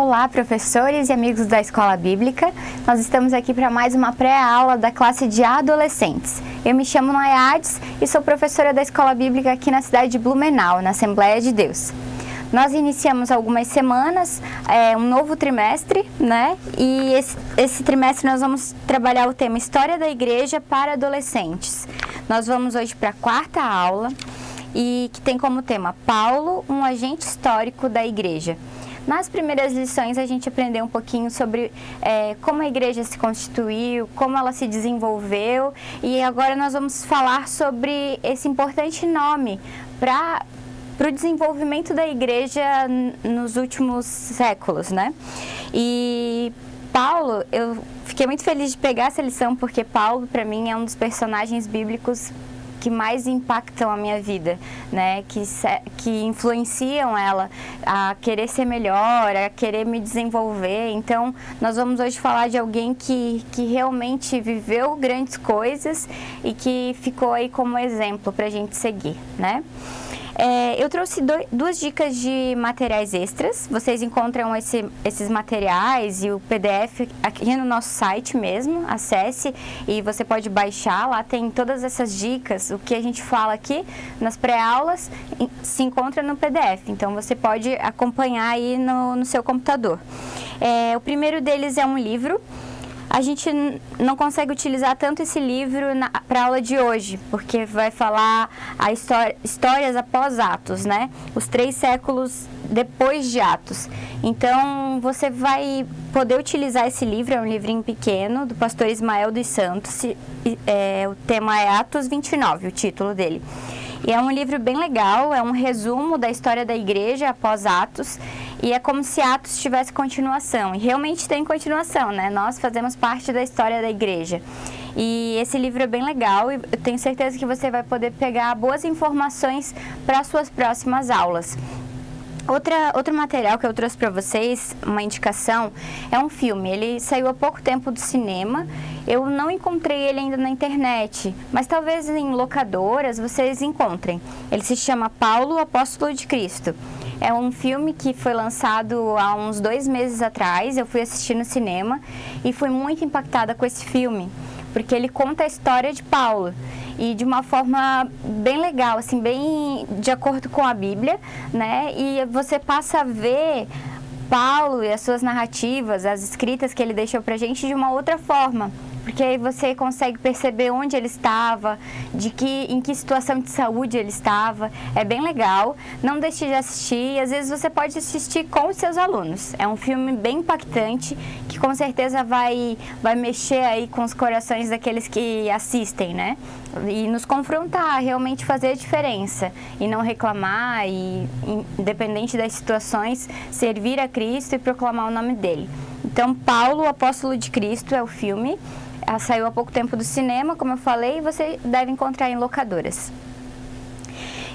Olá, professores e amigos da Escola Bíblica. Nós estamos aqui para mais uma pré-aula da classe de adolescentes. Eu me chamo Nayades e sou professora da Escola Bíblica aqui na cidade de Blumenau, na Assembleia de Deus. Nós iniciamos algumas semanas, um novo trimestre, né? E esse trimestre nós vamos trabalhar o tema História da Igreja para Adolescentes. Nós vamos hoje para a quarta aula e que tem como tema Paulo, um agente histórico da Igreja. Nas primeiras lições a gente aprendeu um pouquinho sobre como a igreja se constituiu, como ela se desenvolveu, e agora nós vamos falar sobre esse importante nome para o desenvolvimento da igreja nos últimos séculos, né? E Paulo, eu fiquei muito feliz de pegar essa lição porque Paulo, para mim, é um dos personagens bíblicos que mais impactam a minha vida, né? Que influenciam ela a querer ser melhor, a querer me desenvolver. Então, nós vamos hoje falar de alguém que realmente viveu grandes coisas e que ficou aí como exemplo para a gente seguir, né? Eu trouxe duas dicas de materiais extras. Vocês encontram esses materiais e o PDF aqui no nosso site mesmo. Acesse e você pode baixar. Lá tem todas essas dicas. O que a gente fala aqui nas pré-aulas se encontra no PDF. Então, você pode acompanhar aí no seu computador. O primeiro deles é um livro. A gente não consegue utilizar tanto esse livro para a aula de hoje, porque vai falar histórias após Atos, né? Os 3 séculos depois de Atos. Então, você vai poder utilizar esse livro, é um livrinho pequeno, do pastor Ismael dos Santos. O tema é Atos 29, o título dele. E é um livro bem legal, é um resumo da história da igreja após Atos, e é como se Atos tivesse continuação, e realmente tem continuação, né? Nós fazemos parte da história da igreja. E esse livro é bem legal e eu tenho certeza que você vai poder pegar boas informações para as suas próximas aulas. Outro material que eu trouxe para vocês, uma indicação, é um filme. Ele saiu há pouco tempo do cinema. Eu não encontrei ele ainda na internet, mas talvez em locadoras vocês encontrem. Ele se chama Paulo, Apóstolo de Cristo. É um filme que foi lançado há uns 2 meses atrás. Eu fui assistir no cinema e fui muito impactada com esse filme, porque ele conta a história de Paulo e de uma forma bem legal, assim, bem de acordo com a Bíblia, né? E você passa a ver Paulo e as suas narrativas, as escritas que ele deixou pra gente de uma outra forma, porque aí você consegue perceber onde ele estava, em que situação de saúde ele estava. É bem legal, não deixe de assistir, e às vezes você pode assistir com os seus alunos. É um filme bem impactante, que com certeza vai mexer aí com os corações daqueles que assistem, né? E nos confrontar, realmente fazer a diferença, e não reclamar, e independente das situações, servir a Cristo e proclamar o nome dele. Então, Paulo, Apóstolo de Cristo, é o filme. Saiu há pouco tempo do cinema, como eu falei, e você deve encontrar em locadoras.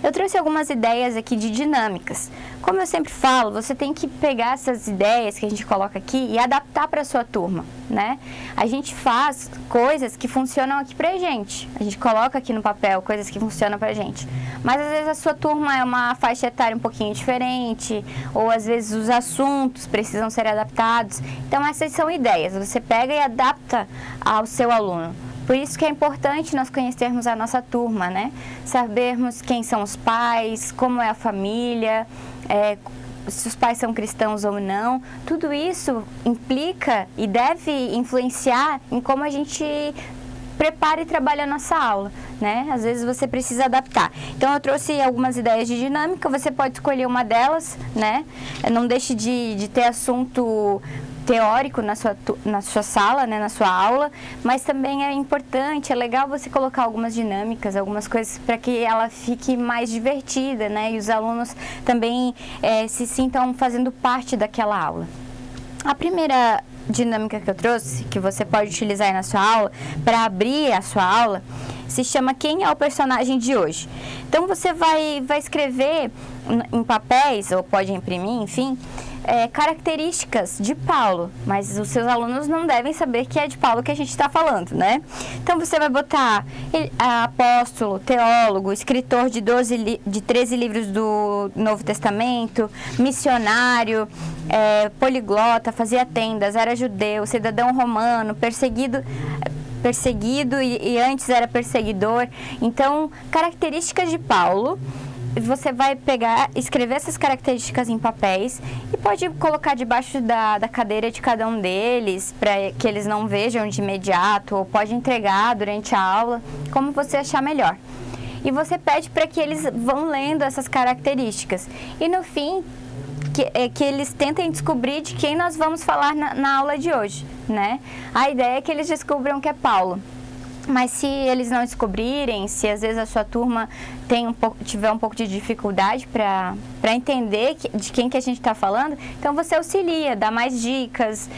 Eu trouxe algumas ideias aqui de dinâmicas. Como eu sempre falo, você tem que pegar essas ideias que a gente coloca aqui e adaptar para a sua turma, né? A gente faz coisas que funcionam aqui pra gente. A gente coloca aqui no papel coisas que funcionam pra gente. Mas às vezes a sua turma é uma faixa etária um pouquinho diferente, ou às vezes os assuntos precisam ser adaptados. Então essas são ideias. Você pega e adapta ao seu aluno. Por isso que é importante nós conhecermos a nossa turma, né? Sabermos quem são os pais, como é a família, se os pais são cristãos ou não. Tudo isso implica e deve influenciar em como a gente prepara e trabalha a nossa aula, né? Às vezes você precisa adaptar. Então, eu trouxe algumas ideias de dinâmica, você pode escolher uma delas, né? Não deixe de ter assunto teórico na sua sala, né, na sua aula, mas também é importante, é legal você colocar algumas dinâmicas, algumas coisas para que ela fique mais divertida, né, e os alunos também se sintam fazendo parte daquela aula. A primeira dinâmica que eu trouxe, que você pode utilizar aí na sua aula, para abrir a sua aula, se chama Quem é o personagem de hoje? Então, você vai escrever em papéis, ou pode imprimir, enfim, características de Paulo, mas os seus alunos não devem saber que é de Paulo que a gente está falando, né? Então você vai botar apóstolo, teólogo, escritor de 13 livros do Novo Testamento, missionário, poliglota, fazia tendas, era judeu, cidadão romano, perseguido e antes era perseguidor. Então, características de Paulo. Você vai escrever essas características em papéis e pode colocar debaixo da cadeira de cada um deles, para que eles não vejam de imediato, ou pode entregar durante a aula, como você achar melhor. E você pede para que eles vão lendo essas características. E no fim, que eles tentem descobrir de quem nós vamos falar na aula de hoje, né? A ideia é que eles descubram que é Paulo. Mas se eles não descobrirem, se às vezes a sua turma tiver um pouco de dificuldade para entender de quem que a gente está falando, então você auxilia, dá mais dicas,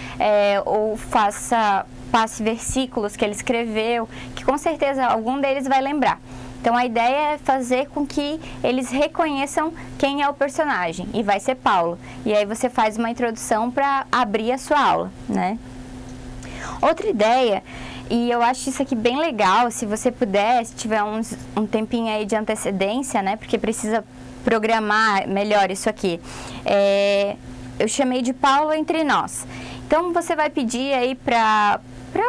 ou passe versículos que ele escreveu, que com certeza algum deles vai lembrar. Então a ideia é fazer com que eles reconheçam quem é o personagem, e vai ser Paulo. E aí você faz uma introdução para abrir a sua aula, né? Outra ideia, e eu acho isso aqui bem legal, se você puder, se tiver um tempinho aí de antecedência, né, porque precisa programar melhor isso aqui, eu chamei de Paulo entre nós. Então você vai pedir aí para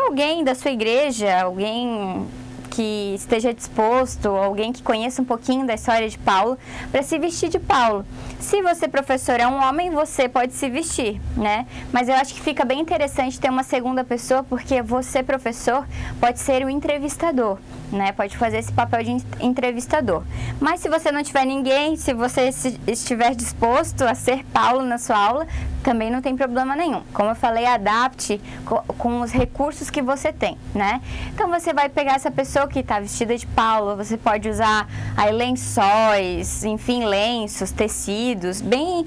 alguém da sua igreja, alguém que esteja disposto, alguém que conheça um pouquinho da história de Paulo, para se vestir de Paulo. Se você, professor, é um homem, você pode se vestir, né? Mas eu acho que fica bem interessante ter uma segunda pessoa, porque você, professor, pode ser o entrevistador, né? Pode fazer esse papel de entrevistador. Mas se você não tiver ninguém, se você estiver disposto a ser Paulo na sua aula, também não tem problema nenhum. Como eu falei, adapte com os recursos que você tem, né? Então você vai pegar essa pessoa que está vestida de Paulo, você pode usar aí lençóis, enfim, lenços, tecidos, bem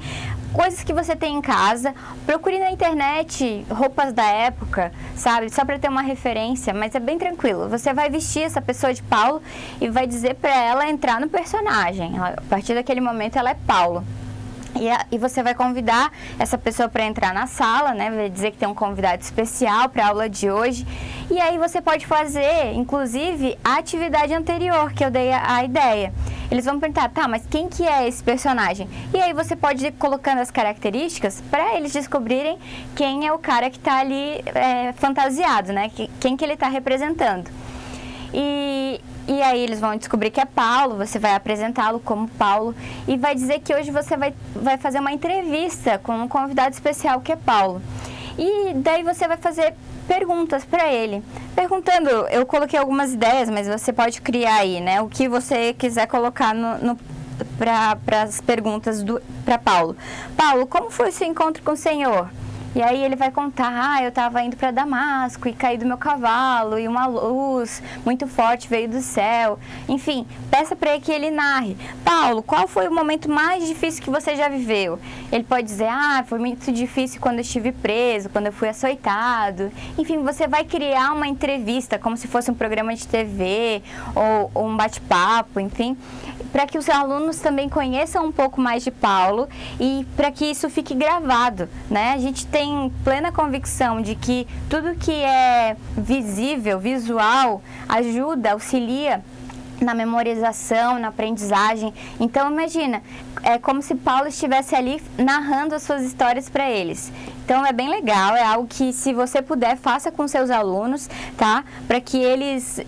coisas que você tem em casa. Procure na internet roupas da época, sabe? Só para ter uma referência, mas é bem tranquilo. Você vai vestir essa pessoa de Paulo e vai dizer para ela entrar no personagem. A partir daquele momento ela é Paulo. E você vai convidar essa pessoa para entrar na sala, né? Vai dizer que tem um convidado especial para a aula de hoje. E aí você pode fazer, inclusive, a atividade anterior que eu dei a ideia. Eles vão perguntar, tá, mas quem que é esse personagem? E aí você pode ir colocando as características para eles descobrirem quem é o cara que está ali fantasiado, né? Quem que ele está representando. E aí eles vão descobrir que é Paulo, você vai apresentá-lo como Paulo e vai dizer que hoje você vai fazer uma entrevista com um convidado especial que é Paulo. E daí você vai fazer perguntas para ele. Perguntando, eu coloquei algumas ideias, mas você pode criar aí, né? O que você quiser colocar para as perguntas para Paulo. Paulo, como foi o seu encontro com o Senhor? E aí ele vai contar, eu estava indo para Damasco e caí do meu cavalo e uma luz muito forte veio do céu. Enfim, peça para ele que ele narre. Paulo, qual foi o momento mais difícil que você já viveu? Ele pode dizer, foi muito difícil quando eu estive preso, quando eu fui açoitado. Enfim, você vai criar uma entrevista, como se fosse um programa de TV ou um bate-papo, enfim, para que os alunos também conheçam um pouco mais de Paulo e para que isso fique gravado, né? A gente tem plena convicção de que tudo que é visível, visual, ajuda, auxilia na memorização, na aprendizagem. Então imagina, é como se Paulo estivesse ali narrando as suas histórias para eles. Então é bem legal, é algo que se você puder, faça com seus alunos, tá? Para que eles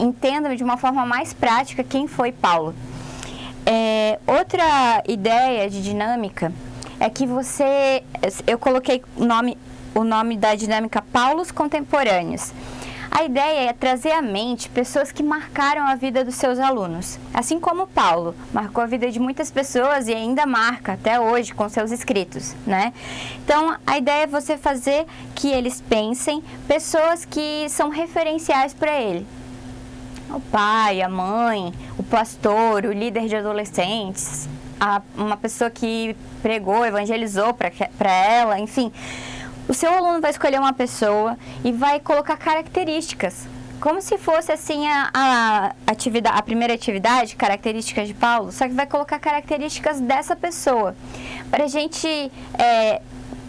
entendam de uma forma mais prática quem foi Paulo. Outra ideia de dinâmica é que eu coloquei o nome da dinâmica Paulos Contemporâneos. A ideia é trazer à mente pessoas que marcaram a vida dos seus alunos, assim como Paulo marcou a vida de muitas pessoas e ainda marca até hoje com seus escritos, né? Então, a ideia é você fazer que eles pensem pessoas que são referenciais para ele. O pai, a mãe, o pastor, o líder de adolescentes, uma pessoa que pregou, evangelizou para ela, enfim. O seu aluno vai escolher uma pessoa e vai colocar características, como se fosse assim a primeira atividade, características de Paulo, só que vai colocar características dessa pessoa. para a gente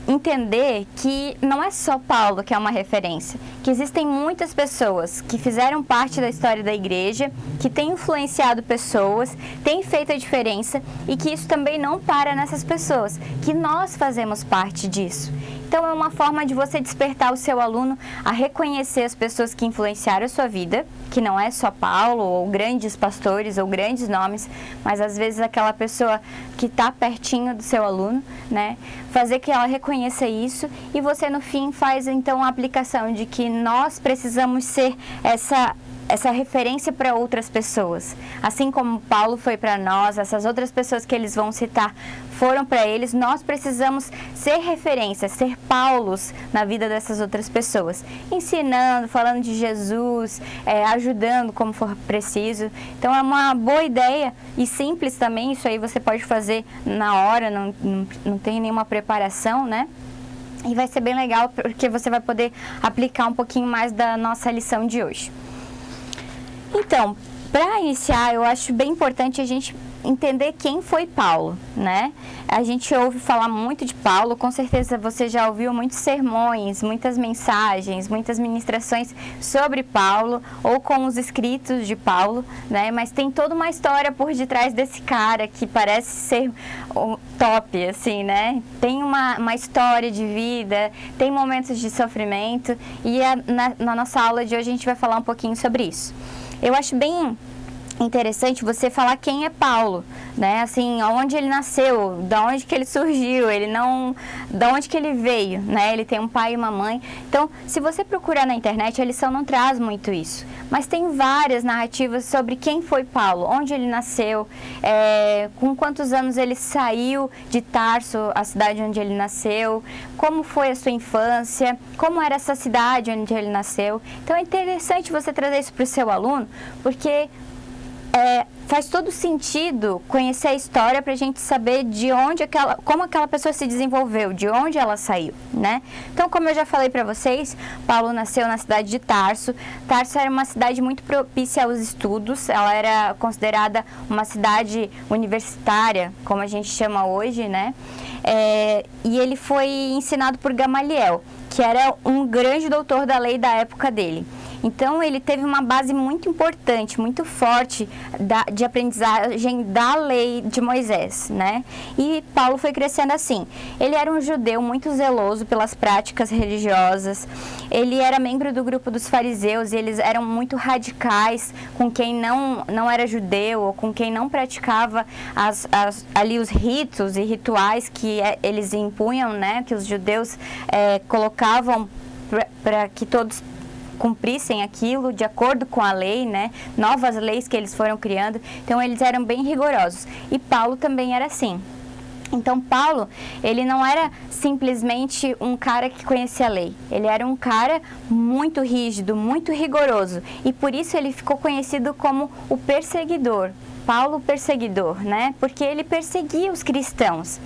entender que não é só Paulo que é uma referência, que existem muitas pessoas que fizeram parte da história da igreja, que têm influenciado pessoas, têm feito a diferença e que isso também não para nessas pessoas, que nós fazemos parte disso. Então é uma forma de você despertar o seu aluno a reconhecer as pessoas que influenciaram a sua vida, que não é só Paulo ou grandes pastores ou grandes nomes, mas às vezes aquela pessoa que está pertinho do seu aluno, né? Fazer que ela reconheça isso e você no fim faz então a aplicação de que nós precisamos ser essa referência para outras pessoas. Assim como Paulo foi para nós, essas outras pessoas que eles vão citar foram para eles, nós precisamos ser referência, ser Paulos na vida dessas outras pessoas. Ensinando, falando de Jesus, ajudando como for preciso. Então é uma boa ideia e simples também, isso aí você pode fazer na hora, não tem nenhuma preparação, né? E vai ser bem legal porque você vai poder aplicar um pouquinho mais da nossa lição de hoje. Então, para iniciar, eu acho bem importante a gente entender quem foi Paulo, né? A gente ouve falar muito de Paulo, com certeza você já ouviu muitos sermões, muitas mensagens, muitas ministrações sobre Paulo ou com os escritos de Paulo, né? Mas tem toda uma história por detrás desse cara que parece ser top, assim, né? Tem uma história de vida, tem momentos de sofrimento e na nossa aula de hoje a gente vai falar um pouquinho sobre isso. Eu acho bem interessante você falar quem é Paulo, né? Assim, onde ele nasceu, da onde que ele surgiu, da onde que ele veio, né? Ele tem um pai e uma mãe. Então, se você procurar na internet, a lição não traz muito isso. Mas tem várias narrativas sobre quem foi Paulo, onde ele nasceu, com quantos anos ele saiu de Tarso, a cidade onde ele nasceu, como foi a sua infância, como era essa cidade onde ele nasceu. Então, é interessante você trazer isso para o seu aluno, porque faz todo sentido conhecer a história para a gente saber de onde como aquela pessoa se desenvolveu, de onde ela saiu, né? Então, como eu já falei para vocês, Paulo nasceu na cidade de Tarso. Tarso era uma cidade muito propícia aos estudos, ela era considerada uma cidade universitária, como a gente chama hoje, né? E ele foi ensinado por Gamaliel, que era um grande doutor da lei da época dele. Então, ele teve uma base muito importante, muito forte de aprendizagem da lei de Moisés, né? E Paulo foi crescendo assim. Ele era um judeu muito zeloso pelas práticas religiosas. Ele era membro do grupo dos fariseus e eles eram muito radicais com quem não era judeu ou com quem não praticava ali os ritos e rituais que eles impunham, né? Que os judeus colocavam para que todos cumprissem aquilo de acordo com a lei, né? Novas leis que eles foram criando. Então, eles eram bem rigorosos. E Paulo também era assim. Então, Paulo, ele não era simplesmente um cara que conhecia a lei. Ele era um cara muito rígido, muito rigoroso. E por isso ele ficou conhecido como o perseguidor. Paulo perseguidor, né? Porque ele perseguia os cristãos.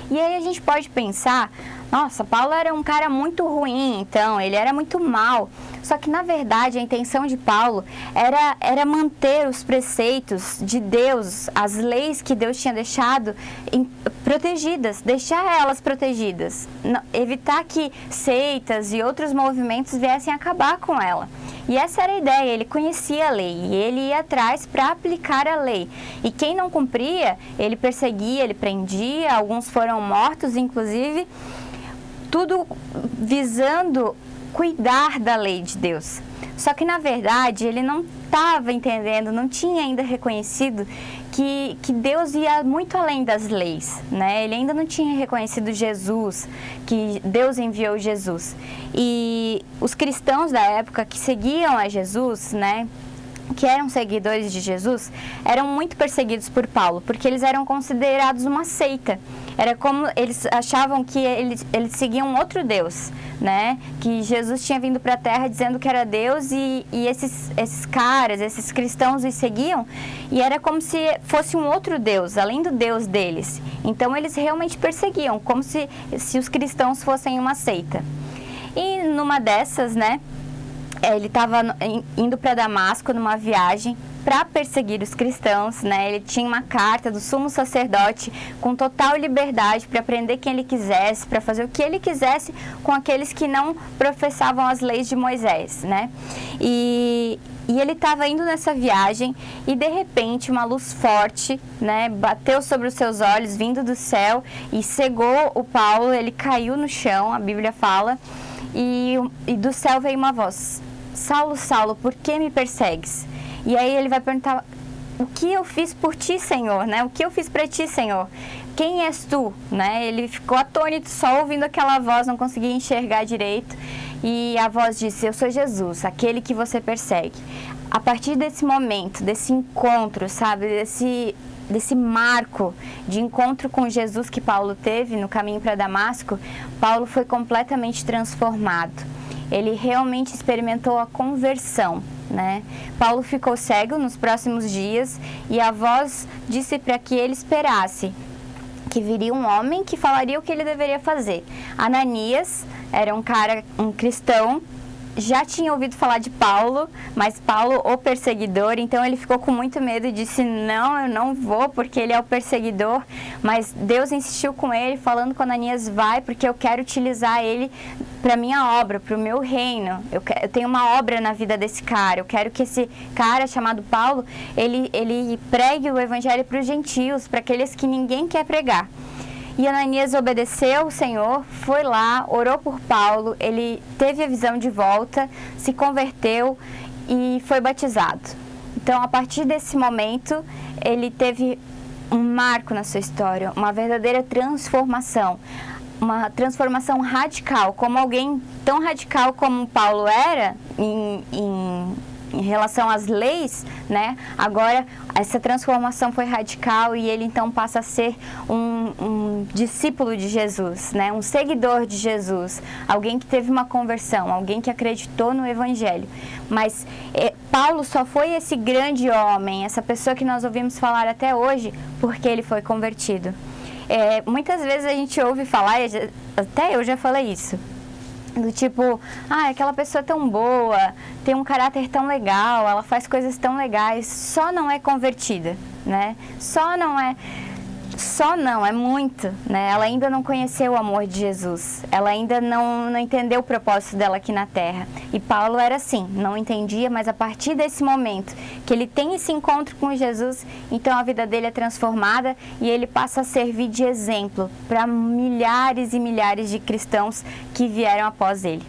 E aí a gente pode pensar, nossa, Paulo era um cara muito ruim, então, ele era muito mau. Só que, na verdade, a intenção de Paulo era manter os preceitos de Deus, as leis que Deus tinha deixado protegidas, deixar elas protegidas, evitar que seitas e outros movimentos viessem acabar com ela. E essa era a ideia, ele conhecia a lei e ele ia atrás para aplicar a lei. E quem não cumpria, ele perseguia, ele prendia, alguns foram mortos, inclusive, tudo visando cuidar da lei de Deus. Só que, na verdade, ele não estava entendendo, não tinha ainda reconhecido que Deus ia muito além das leis, né? Ele ainda não tinha reconhecido Jesus, que Deus enviou Jesus. E os cristãos da época que seguiam a Jesus, né, que eram seguidores de Jesus, eram muito perseguidos por Paulo, porque eles eram considerados uma seita. Era como eles achavam que eles seguiam outro Deus, né? Que Jesus tinha vindo para a Terra dizendo que era Deus e esses caras, esses cristãos os seguiam e era como se fosse um outro Deus, além do Deus deles. Então eles realmente perseguiam, como se os cristãos fossem uma seita. E numa dessas, né? Ele estava indo para Damasco numa viagem para perseguir os cristãos, né? Ele tinha uma carta do sumo sacerdote com total liberdade para prender quem ele quisesse, para fazer o que ele quisesse com aqueles que não professavam as leis de Moisés, né? E ele estava indo nessa viagem e, de repente, uma luz forte, né, bateu sobre os seus olhos, vindo do céu, e cegou o Paulo. Ele caiu no chão, a Bíblia fala, e do céu veio uma voz: Saulo, Saulo, por que me persegues? E aí ele vai perguntar: o que eu fiz por ti, Senhor, né? O que eu fiz para ti, Senhor? Quem és tu? Né? Ele ficou atônito só ouvindo aquela voz, não conseguia enxergar direito. E a voz disse: eu sou Jesus, aquele que você persegue. A partir desse momento, desse encontro, sabe, desse marco de encontro com Jesus que Paulo teve no caminho para Damasco, Paulo foi completamente transformado. Ele realmente experimentou a conversão, né? Paulo ficou cego nos próximos dias e a voz disse para que ele esperasse que viria um homem que falaria o que ele deveria fazer. Ananias era um cristão, já tinha ouvido falar de Paulo, mas Paulo, o perseguidor, então ele ficou com muito medo e disse: não, eu não vou porque ele é o perseguidor. Mas Deus insistiu com ele, falando com Ananias: vai, porque eu quero utilizar ele para minha obra, para o meu reino. Eu tenho uma obra na vida desse cara. Eu quero que esse cara chamado Paulo, ele pregue o evangelho para os gentios, para aqueles que ninguém quer pregar. E Ananias obedeceu o Senhor, foi lá, orou por Paulo, ele teve a visão de volta, se converteu e foi batizado. Então, a partir desse momento, ele teve um marco na sua história, uma verdadeira transformação. Uma transformação radical, como alguém tão radical como Paulo era em relação às leis, né? Agora essa transformação foi radical e ele então passa a ser um discípulo de Jesus, né? Um seguidor de Jesus, alguém que teve uma conversão, alguém que acreditou no evangelho. Mas Paulo só foi esse grande homem, essa pessoa que nós ouvimos falar até hoje, porque ele foi convertido. Muitas vezes a gente ouve falar, até eu já falei isso, do tipo: aquela pessoa é tão boa, tem um caráter tão legal, ela faz coisas tão legais, só não é convertida, né? Só não, é muito, né? Ela ainda não conheceu o amor de Jesus, ela ainda não entendeu o propósito dela aqui na Terra. E Paulo era assim, não entendia, mas a partir desse momento que ele tem esse encontro com Jesus, então a vida dele é transformada e ele passa a servir de exemplo para milhares e milhares de cristãos que vieram após ele,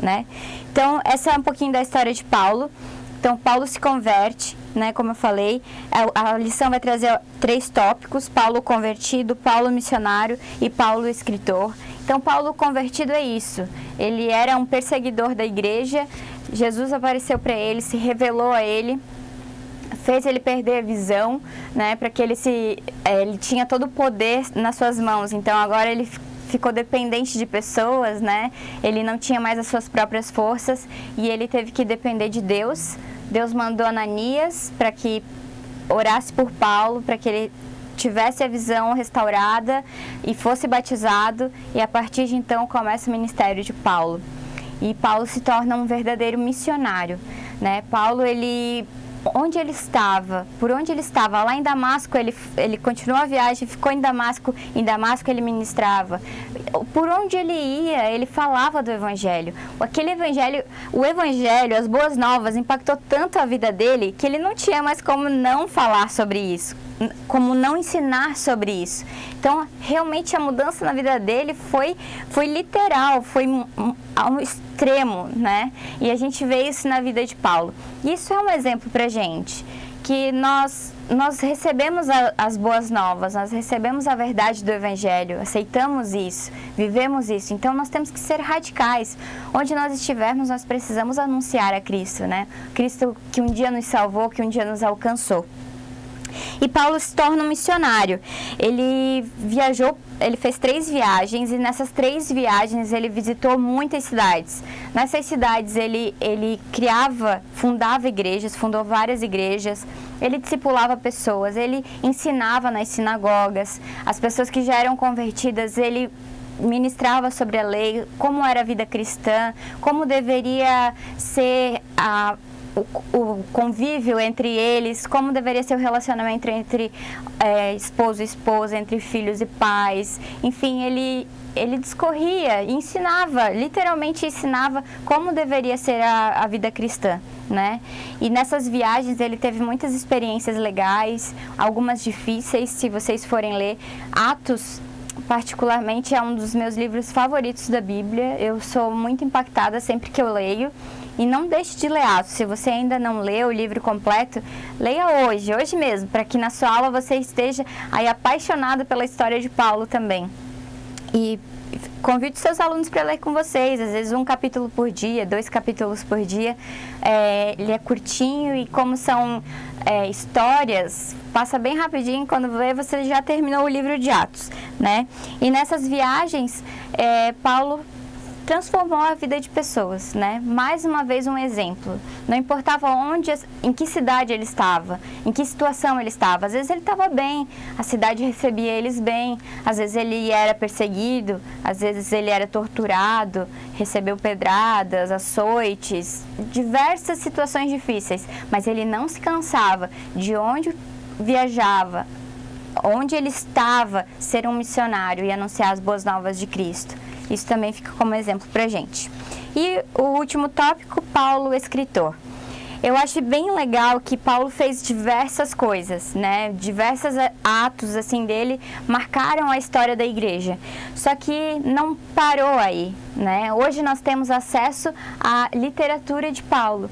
né? Então, essa é um pouquinho da história de Paulo. Então, Paulo se converte, né, como eu falei, a lição vai trazer 3 tópicos: Paulo convertido, Paulo missionário e Paulo escritor. Então, Paulo convertido é isso, ele era um perseguidor da igreja, Jesus apareceu para ele, se revelou a ele, fez ele perder a visão, né, para que ele tinha todo o poder nas suas mãos, então agora ele ficou dependente de pessoas, né? Ele não tinha mais as suas próprias forças e ele teve que depender de Deus. Deus mandou Ananias para que orasse por Paulo, para que ele tivesse a visão restaurada e fosse batizado, e a partir de então começa o ministério de Paulo. E Paulo se torna um verdadeiro missionário, né? Paulo, onde ele estava, por onde ele estava, lá em Damasco, ele continuou a viagem, ficou em Damasco ele ministrava. Por onde ele ia, ele falava do evangelho. O evangelho, as boas novas, impactou tanto a vida dele que ele não tinha mais como não falar sobre isso, como não ensinar sobre isso. Então, realmente a mudança na vida dele foi literal, foi ao extremo, né? E a gente vê isso na vida de Paulo. E isso é um exemplo pra gente, que nós recebemos as boas novas, nós recebemos a verdade do evangelho, aceitamos isso, vivemos isso. Então, nós temos que ser radicais. Onde nós estivermos, nós precisamos anunciar a Cristo, né? Cristo que um dia nos salvou, que um dia nos alcançou. E Paulo se torna um missionário. Ele fez 3 viagens, e nessas 3 viagens ele visitou muitas cidades. Nessas cidades ele fundava igrejas, fundou várias igrejas, ele discipulava pessoas, ele ensinava nas sinagogas. As pessoas que já eram convertidas, ele ministrava sobre a lei, como era a vida cristã, como deveria ser o convívio entre eles, como deveria ser o relacionamento entre esposo e esposa, entre filhos e pais. Enfim, ele discorria, ensinava, literalmente ensinava como deveria ser a vida cristã, né? E nessas viagens ele teve muitas experiências legais, algumas difíceis. Se vocês forem ler Atos, particularmente é um dos meus livros favoritos da Bíblia. Eu sou muito impactada sempre que eu leio. E não deixe de ler Atos. Se você ainda não leu o livro completo, leia hoje mesmo, para que na sua aula você esteja aí apaixonado pela história de Paulo também. E convide seus alunos para ler com vocês, às vezes um capítulo por dia, 2 capítulos por dia. Ele é curtinho e como são histórias, passa bem rapidinho, quando vê você já terminou o livro de Atos, né? E nessas viagens, Paulo transformou a vida de pessoas, né? Mais uma vez um exemplo. Não importava onde, em que cidade ele estava, em que situação ele estava. Às vezes ele estava bem, a cidade recebia eles bem. Às vezes ele era perseguido, às vezes ele era torturado, recebeu pedradas, açoites, diversas situações difíceis. Mas ele não se cansava de onde viajava, onde ele estava, ser um missionário e anunciar as boas novas de Cristo. Isso também fica como exemplo pra gente. E o último tópico, Paulo, escritor. Eu acho bem legal que Paulo fez diversas coisas, né? Diversos atos assim dele marcaram a história da igreja. Só que não parou aí, né? Hoje nós temos acesso à literatura de Paulo,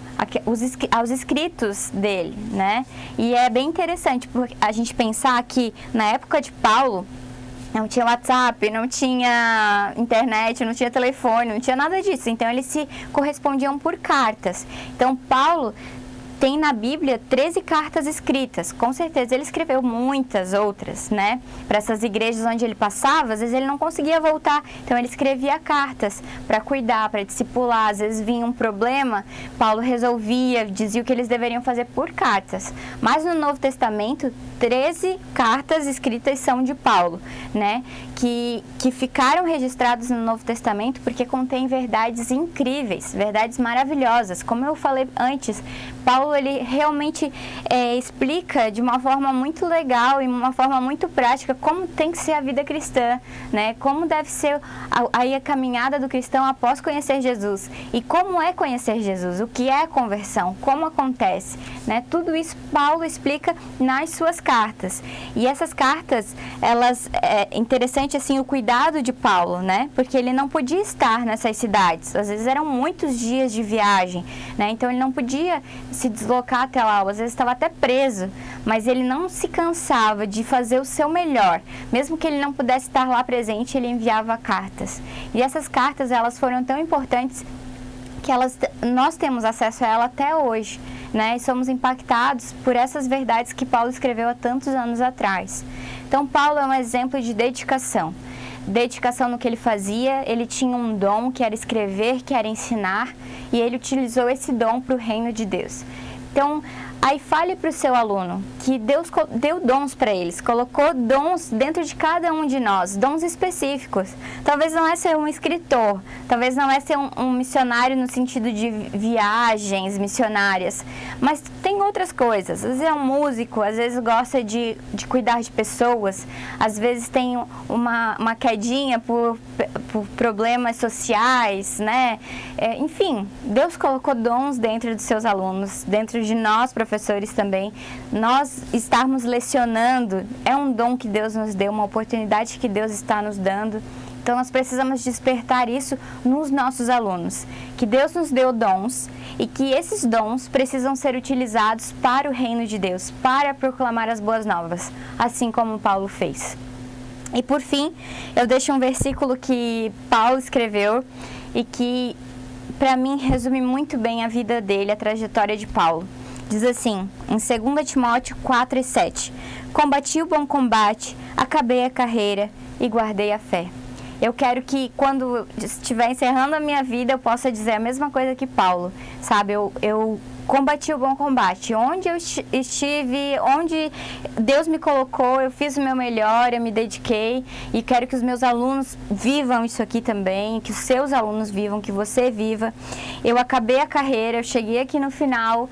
aos escritos dele, né? E é bem interessante porque a gente pensar que na época de Paulo não tinha WhatsApp, não tinha internet, não tinha telefone, não tinha nada disso. Então, eles se correspondiam por cartas. Então, Paulo tem na Bíblia 13 cartas escritas. Com certeza, ele escreveu muitas outras, né? Para essas igrejas onde ele passava, às vezes ele não conseguia voltar. Então, ele escrevia cartas para cuidar, para discipular. Às vezes vinha um problema, Paulo resolvia, dizia o que eles deveriam fazer por cartas. Mas no Novo Testamento, 13 cartas escritas são de Paulo, né? Que ficaram registradas no Novo Testamento porque contém verdades incríveis, verdades maravilhosas. Como eu falei antes, Paulo ele realmente explica de uma forma muito legal e uma forma muito prática como tem que ser a vida cristã, né? Como deve ser a caminhada do cristão após conhecer Jesus e como é conhecer Jesus, o que é a conversão, como acontece, né? Tudo isso Paulo explica nas suas cartas. E essas cartas, elas interessante assim o cuidado de Paulo, né? Porque ele não podia estar nessas cidades. Às vezes eram muitos dias de viagem, né? Então ele não podia se deslocar até lá, às vezes estava até preso, mas ele não se cansava de fazer o seu melhor. Mesmo que ele não pudesse estar lá presente, ele enviava cartas. E essas cartas, elas foram tão importantes que nós temos acesso a ela até hoje, né? E somos impactados por essas verdades que Paulo escreveu há tantos anos atrás. Então, Paulo é um exemplo de dedicação. Dedicação no que ele fazia, ele tinha um dom que era escrever, que era ensinar, e ele utilizou esse dom para o reino de Deus. Então, aí fale para o seu aluno que Deus deu dons para eles, colocou dons dentro de cada um de nós, dons específicos. Talvez não é ser um escritor, talvez não é ser um missionário no sentido de viagens missionárias, mas tem outras coisas. Às vezes é um músico, às vezes gosta de cuidar de pessoas, às vezes tem uma quedinha por problemas sociais, né? Enfim, Deus colocou dons dentro dos seus alunos, dentro de nós, professores também. Nós estarmos lecionando é um dom que Deus nos deu, uma oportunidade que Deus está nos dando. Então, nós precisamos despertar isso nos nossos alunos, que Deus nos deu dons e que esses dons precisam ser utilizados para o reino de Deus, para proclamar as boas novas, assim como Paulo fez. E por fim, eu deixo um versículo que Paulo escreveu e que, para mim, resume muito bem a vida dele, a trajetória de Paulo. Diz assim, em 2 Timóteo 4:7, combati o bom combate, acabei a carreira e guardei a fé. Eu quero que quando estiver encerrando a minha vida, eu possa dizer a mesma coisa que Paulo, sabe? Eu combati o bom combate. Onde eu estive, onde Deus me colocou, eu fiz o meu melhor, eu me dediquei e quero que os meus alunos vivam isso aqui também, que os seus alunos vivam, que você viva. Eu acabei a carreira, eu cheguei aqui no final,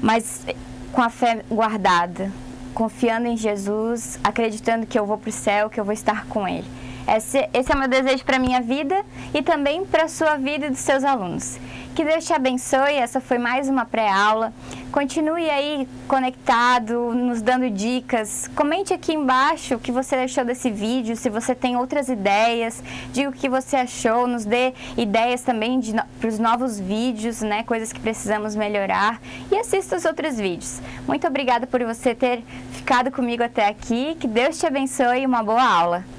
mas com a fé guardada, confiando em Jesus, acreditando que eu vou para o céu, que eu vou estar com Ele. Esse é o meu desejo para a minha vida e também para a sua vida e dos seus alunos. Que Deus te abençoe, essa foi mais uma pré-aula. Continue aí conectado, nos dando dicas. Comente aqui embaixo o que você achou desse vídeo, se você tem outras ideias, diga o que você achou, nos dê ideias também para os novos vídeos, né? Coisas que precisamos melhorar. E assista os outros vídeos. Muito obrigada por você ter ficado comigo até aqui. Que Deus te abençoe e uma boa aula.